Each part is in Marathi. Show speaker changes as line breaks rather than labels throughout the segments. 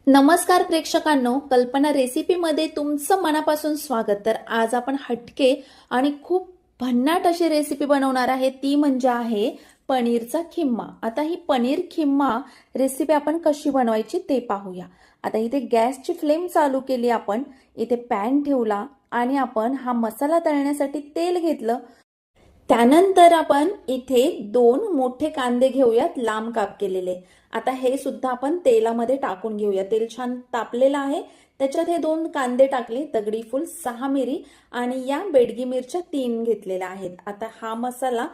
नमस्कार प्रेक्षकांनो, कल्पना रेसिपीमध्ये तुमचं मनापासून स्वागत। तर आज आपण हटके आणि खूप भन्नाट अशी रेसिपी बनवणार आहे, ती म्हणजे आहे पनीरचा खिम्मा। आता ही पनीर खिम्मा रेसिपी आपण कशी बनवायची ते पाहूया। आता इथे गॅसची फ्लेम चालू केली, आपण इथे पॅन ठेवला आणि आपण हा मसाला तळण्यासाठी तेल घेतलं। त्यानंतर आपण इथे 2 मोठे कांदे घेऊयात, लांब काप केलेले। आता हे सुद्धा आपण तेलामध्ये टाकून घेऊया। तेल छान तापलेलं आहे, त्याच्यात हे 2 कांदे टाकले, दगडी फूल 6 मिरी आणि या बेडगी मिरच्या 3 घेतलेल्या आहेत। आता हा मसाला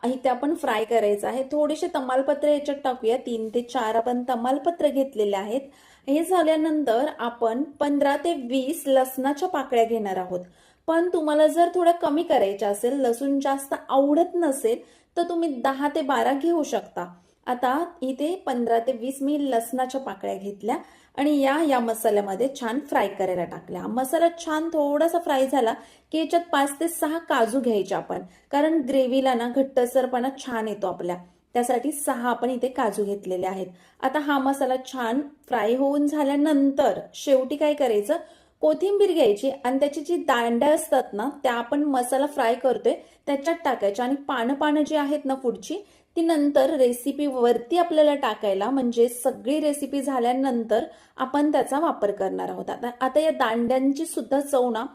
इथे आपण फ्राय करायचा आहे। थोडेसे तमालपत्र याच्यात टाकूया, 3 ते 4 आपण तमालपत्र घेतलेले आहेत। हे झाल्यानंतर आपण 15 ते 20 लसणाच्या पाकळ्या घेणार आहोत। पण तुम्हाला जर थोडं कमी करायचं असेल, लसूण जास्त आवडत नसेल, तर तुम्ही 10 ते 12 घेऊ शकता। आता इथे 15 ते 20 मी लसणाच्या पाकळ्या घेतल्या आणि या मसाल्यामध्ये छान फ्राय करायला टाकल्या। मसाला छान थोडासा फ्राय झाला की याच्यात 5 ते 6 काजू घ्यायचे आपण, कारण ग्रेव्हीला ना घट्टसरपणा छान येतो आपल्या, त्यासाठी 6 आपण इथे काजू घेतलेले आहेत। आता हा मसाला छान फ्राय होऊन झाल्यानंतर शेवटी काय करायचं, कोथिंबीर घ्यायची आणि त्याची जी दांड्या असतात ना, त्या आपण मसाला फ्राय करतोय त्याच्यात टाकायच्या आणि पानं जी आहेत ना पुढची, ती नंतर रेसिपी वरती आपल्याला टाकायला, म्हणजे सगळी रेसिपी झाल्यानंतर आपण त्याचा वापर करणार आहोत। आता या दांड्यांची सुद्धा चव ना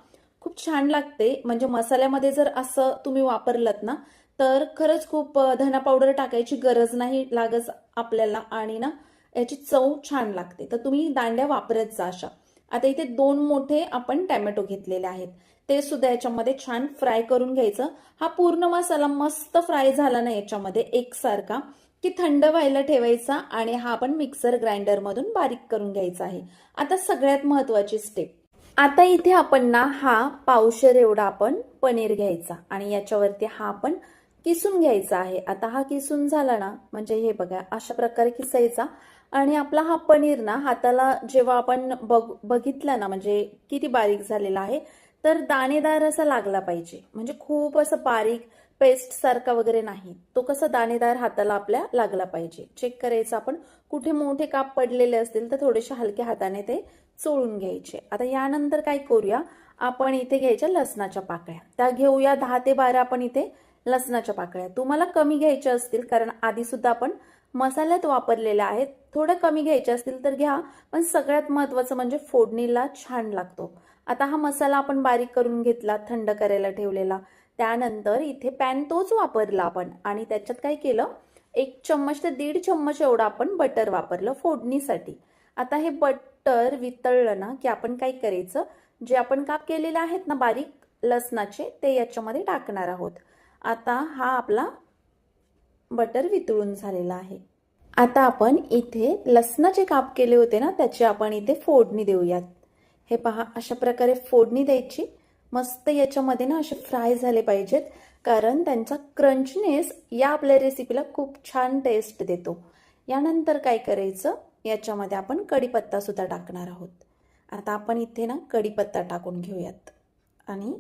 खूप छान लागते, म्हणजे मसाल्यामध्ये जर असं तुम्ही वापरलत ना, तर खरंच खूप धना पावडर टाकायची गरज नाही लागत आपल्याला आणि ना याची चव छान लागते। तर तुम्ही दांड्या वापरत जा अशा। आता इथे 2 मोठे आपण टोमॅटो घेतलेले आहेत, ते सुद्धा याच्यामध्ये छान फ्राय करून घ्यायचं। हा पूर्ण मसाला मस्त फ्राय झाला ना याच्यामध्ये एकसारखा, की थंड व्हायला ठेवायचा आणि हा आपण मिक्सर ग्राइंडर मधून बारीक करून घ्यायचा आहे। आता सगळ्यात महत्त्वाची स्टेप, आता इथे आपण ना हा पावशेर एवढा आपण पनीर घ्यायचा आणि याच्यावरती हा आपण किसून घ्यायचा आहे। आता हा किसून झाला ना, म्हणजे हे बघा अशा प्रकारे किसायचा आणि आपला हा पनीर ना हाताला जेव्हा आपण बघितला ना, म्हणजे किती बारीक झालेला आहे, तर दाणेदार असा लागला पाहिजे, म्हणजे खूप असं बारीक पेस्ट सारखा वगैरे नाही, तो कसा दाणेदार हाताला आपल्या लागला पाहिजे। चेक करायचं आपण, कुठे मोठे काप पडलेले असतील तर थोडेसे हलक्या हाताने ते चोळून घ्यायचे। आता यानंतर काय करूया, आपण इथे घ्यायच्या लसणाच्या पाकळ्या, त्या घेऊया 10 ते 12 आपण इथे लसणाच्या पाकळ्या। तुम्हाला कमी घ्यायच्या असतील, कारण आधी सुद्धा आपण मसाल्यात वापरलेल्या आहेत, थोडं कमी घ्यायचे असतील तर घ्या, पण सगळ्यात महत्त्वाचं म्हणजे फोडणीला छान लागतो। आता हा मसाला आपण बारीक करून घेतला, थंड करायला ठेवलेला। त्यानंतर इथे पॅन तोच वापरला आपण आणि त्याच्यात काय केलं, 1 चम्मच ते 1.5 चम्मच एवढं आपण बटर वापरलं फोडणीसाठी। आता हे बटर वितळलं ना की आपण काय करायचं, जे आपण काप केलेले आहेत ना बारीक लसणाचे, ते याच्यामध्ये टाकणार आहोत। आता हा आपला बटर वितळून झालेला आहे। आता आपण इथे लसणाचे काप केले होते ना, त्याची आपण इथे फोडणी देऊयात। हे पहा, अशा प्रकारे फोडणी द्यायची। मस्त याच्यामध्ये ना असे फ्राय झाले पाहिजेत, कारण त्यांचा क्रंचनेस या आपल्या रेसिपीला खूप छान टेस्ट देतो। यानंतर काय करायचं, याच्यामध्ये आपण कढीपत्ता सुद्धा टाकणार आहोत। आता आपण इथे ना कढीपत्ता टाकून घेऊयात आणि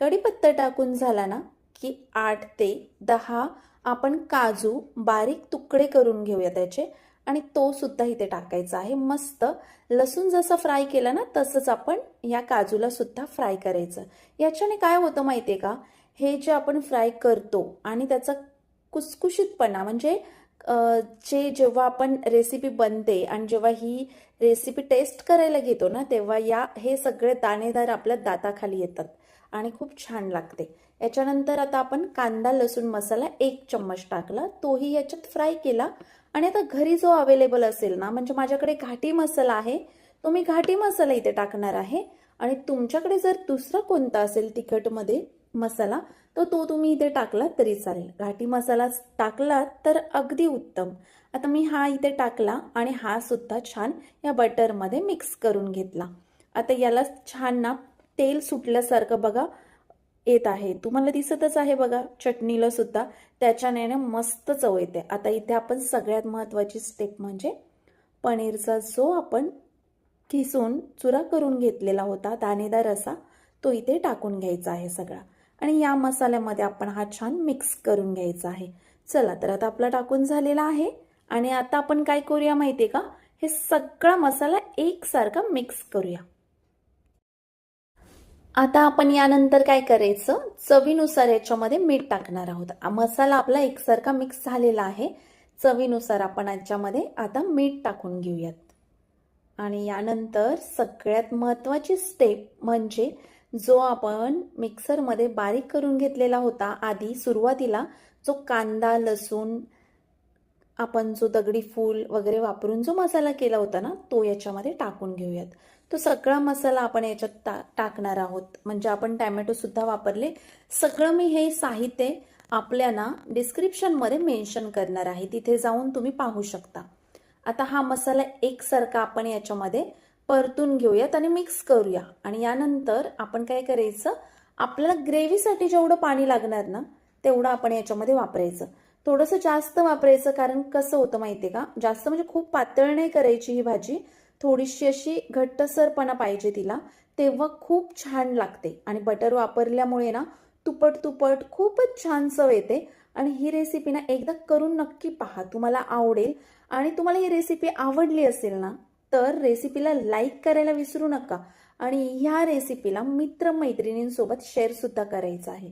कढीपत्ता टाकून झाला ना की 8 ते 10 आपण काजू बारीक तुकडे करून घेऊया त्याचे आणि तो सुद्धा इथे टाकायचा आहे। मस्त लसूण जसं फ्राय केलं ना, तसंच आपण या काजूला सुद्धा फ्राय करायचं। याच्याने काय होतं माहितीये का, हे जे आपण फ्राय करतो आणि त्याचा कुसकुशीतपणा, म्हणजे जेव्हा आपण रेसिपी बनते आणि जेव्हा ही रेसिपी टेस्ट करायला घेतो ना, तेव्हा हे सगळे दाणेदार आपल्या दाताखाली येतात आणि खूप छान लागते। याच्यानंतर आता आपण कांदा लसूण मसाला 1 चम्मच टाकला, तोही याच्यात फ्राय केला। आणि आता घरी जो अवेलेबल असेल ना, म्हणजे माझ्याकडे घाटी मसाला आहे, तो मी घाटी मसाला इथे टाकणार आहे आणि तुमच्याकडे जर दुसरा कोणता असेल तिखटमध्ये मसाला, तर तो तुम्ही इथे टाकला तरी चालेल। घाटी मसाला टाकला तर अगदी उत्तम। आता मी हा इथे टाकला आणि हा सुद्धा छान या बटरमध्ये मिक्स करून घेतला। आता याला छान ना तेल सुटल्यासारखं बघा येत आहे, तुम्हाला दिसतच आहे बघा, चटणीला सुद्धा त्याच्याने ना मस्त चव येते। आता इथे आपण सगळ्यात महत्त्वाची स्टेप म्हणजे पनीरचा जो आपण किसून चुरा करून घेतलेला होता दाणेदार असा, तो इथे टाकून घ्यायचा आहे सगळा आणि या मसाल्यामध्ये आपण हा छान मिक्स करून घ्यायचा आहे। चला तर आता आपला टाकून झालेला आहे आणि आता आपण काय करूया माहितीये का, हे सगळा मसाला एकसारखा मिक्स करूया. आता आपण यानंतर काय करायचं, चवीनुसार याच्यामध्ये मीठ टाकणार आहोत. मसाला आपला एकसारखा मिक्स झालेला आहे. चवीनुसार आपण याच्यामध्ये आता मीठ टाकून घेऊयात. आणि यानंतर सगळ्यात महत्त्वाची स्टेप म्हणजे जो आपण मिक्सरमध्ये बारीक करून घेतलेला होता आधी सुरुवातीला, जो कांदा लसूण आपण जो दगडी फूल वगैरे वापरून जो मसाला केला होता ना, तो याच्यामध्ये टाकून घेऊयात. तो सगळा मसाला आपण याच्यात टाकणार आहोत. म्हणजे आपण टॅमॅटो सुद्धा वापरले. सगळं मी हे साहित्य आपल्याला डिस्क्रिप्शनमध्ये मेन्शन करणार आहे, तिथे जाऊन तुम्ही पाहू शकता. आता हा मसाला एकसारखा आपण याच्यामध्ये परतून घेऊयात आणि मिक्स करूया. आणि यानंतर आपण काय करायचं, आपल्याला ग्रेव्हीसाठी जेवढं पाणी लागणार ना तेवढं आपण याच्यामध्ये वापरायचं. थोडंसं जास्त वापरायचं, कारण कसं होतं माहितीये का, जास्त म्हणजे खूप पातळ नाही करायची ही भाजी, थोडीशी अशी घट्टसरपणा पाहिजे तिला, तेव्हा खूप छान लागते. आणि बटर वापरल्यामुळे ना तुपट तुपट खूपच छान चव येते. आणि ही रेसिपी ना एकदा करून नक्की पहा, तुम्हाला आवडेल. आणि तुम्हाला ही रेसिपी आवडली असेल ना तर रेसिपीला लाईक करायला विसरू नका. आणि ह्या रेसिपीला मित्रमैत्रिणींसोबत शेअर सुद्धा करायचं आहे.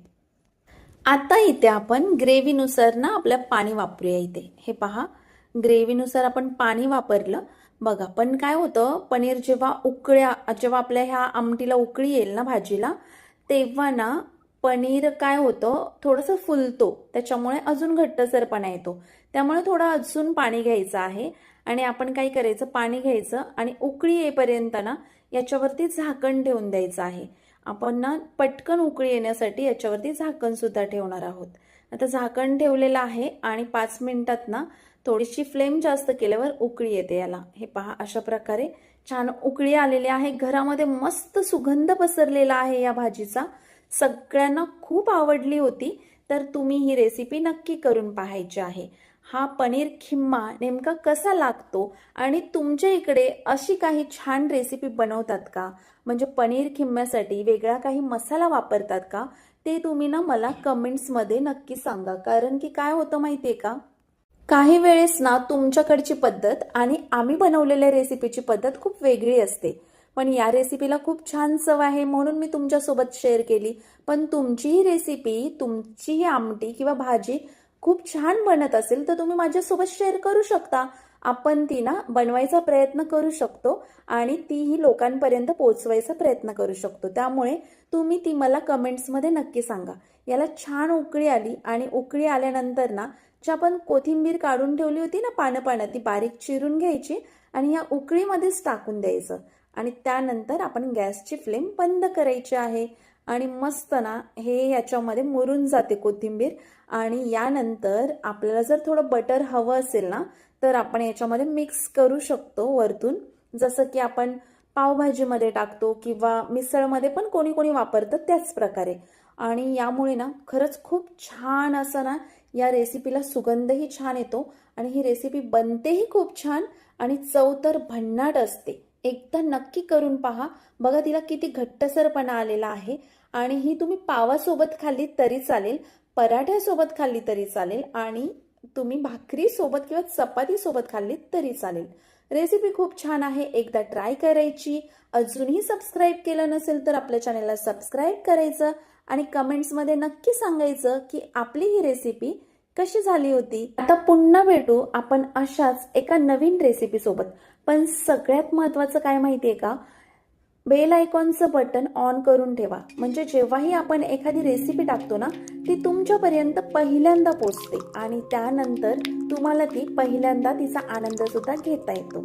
आता इथे आपण ग्रेव्हीनुसार ना आपल्या पाणी वापरूया. इथे हे पहा, ग्रेव्हीनुसार आपण पाणी वापरलं. बघा, पण काय होतं, पनीर जेव्हा आपल्या ह्या आमटीला उकळी येईल ना भाजीला, तेव्हा ना पनीर काय होतं, थोडंसं फुलतो, त्याच्यामुळे अजून घट्टसरपणा येतो. त्यामुळे थोडं अजून पाणी घ्यायचं आहे. आणि आपण काय करायचं, पाणी घ्यायचं आणि उकळी येईपर्यंत ना याच्यावरती झाकण ठेवून द्यायचं आहे. आपण ना पटकन उकळी येण्यासाठी याच्यावरती झाकण सुद्धा ठेवणार आहोत. आता झाकण ठेवलेलं आहे आणि 5 मिनिटात ना थोडीशी फ्लेम जास्त केल्यावर उकळी येते याला. हे पहा, अशा प्रकारे छान उकळी आलेली आहे. घरामध्ये मस्त सुगंध पसरलेला आहे या भाजीचा. सगळ्यांना खूप आवडली होती. तर तुम्ही ही रेसिपी नक्की करून पाहायची आहे. हा पनीर खिम्मा नेमका कसा लागतो आणि तुमच्या इकडे अशी काही छान रेसिपी बनवतात का, म्हणजे पनीर खिम्म्यासाठी वेगळा काही मसाला वापरतात का, ते तुम्ही ना मला कमेंट्समध्ये नक्की सांगा. कारण की काय होतं माहितीये का, काही वेळेस ना तुमच्याकडची पद्धत आणि आम्ही बनवलेल्या रेसिपीची पद्धत खूप वेगळी असते. पण या रेसिपीला खूप छान चव आहे म्हणून मी तुमच्यासोबत शेअर केली. पण तुमची ही रेसिपी, तुमची ही आमटी किंवा भाजी खूप छान बनत असेल तर तुम्ही माझ्यासोबत शेअर करू शकता. आपण ती ना बनवायचा प्रयत्न करू शकतो आणि तीही लोकांपर्यंत पोहोचवायचा प्रयत्न करू शकतो. त्यामुळे तुम्ही ती मला कमेंट्समध्ये नक्की सांगा. याला छान उकळी आली आणि उकळी आल्यानंतर ना जी आपण कोथिंबीर काढून ठेवली होती ना पानं, ती बारीक चिरून घ्यायची आणि या उकळीमध्येच टाकून द्यायचं. आणि त्यानंतर आपण गॅसची फ्लेम बंद करायची आहे. आणि मस्त ना हे याच्यामध्ये मुरून जाते कोथिंबीर. आणि यानंतर आपल्याला जर थोडं बटर हवं असेल ना तर आपण याच्यामध्ये मिक्स करू शकतो वरतून, जसं की आपण पावभाजीमध्ये टाकतो किंवा मिसळमध्ये पण कोणी कोणी वापरतं त्याच प्रकारे. आणि यामुळे ना खरंच खूप छान असं ना या रेसिपीला सुगंधही छान येतो आणि ही रेसिपी बनतेही खूप छान आणि चव तर भन्नाट असते. एकदा नक्की करून पहा. बघा तिला किती घट्टसरपणा आलेला आहे. आणि ही तुम्ही पावासोबत खाल्ली तरी चालेल, पराठ्यासोबत खाल्ली तरी चालेल आणि तुम्ही भाकरी सोबत किंवा चपाती सोबत खाल्ली तरी चालेल. रेसिपी खूप छान आहे, एकदा ट्राय करायची. अजूनही सबस्क्राईब केलं नसेल तर आपल्या चॅनलला सबस्क्राईब करायचं आणि कमेंट्समध्ये नक्की सांगायचं की आपली ही रेसिपी कशी झाली होती. आता पुन्हा भेटू आपण अशाच एका नवीन रेसिपी सोबत. पण सगळ्यात महत्त्वाचं काय माहितीये का, बेल आयकॉनचं बटन ऑन करून ठेवा. म्हणजे जेव्हाही आपण एखादी रेसिपी टाकतो ना ती तुमच्यापर्यंत पहिल्यांदा पोहोचते आणि त्यानंतर तुम्हाला ती पहिल्यांदा तिचा आनंद सुद्धा घेता येतो.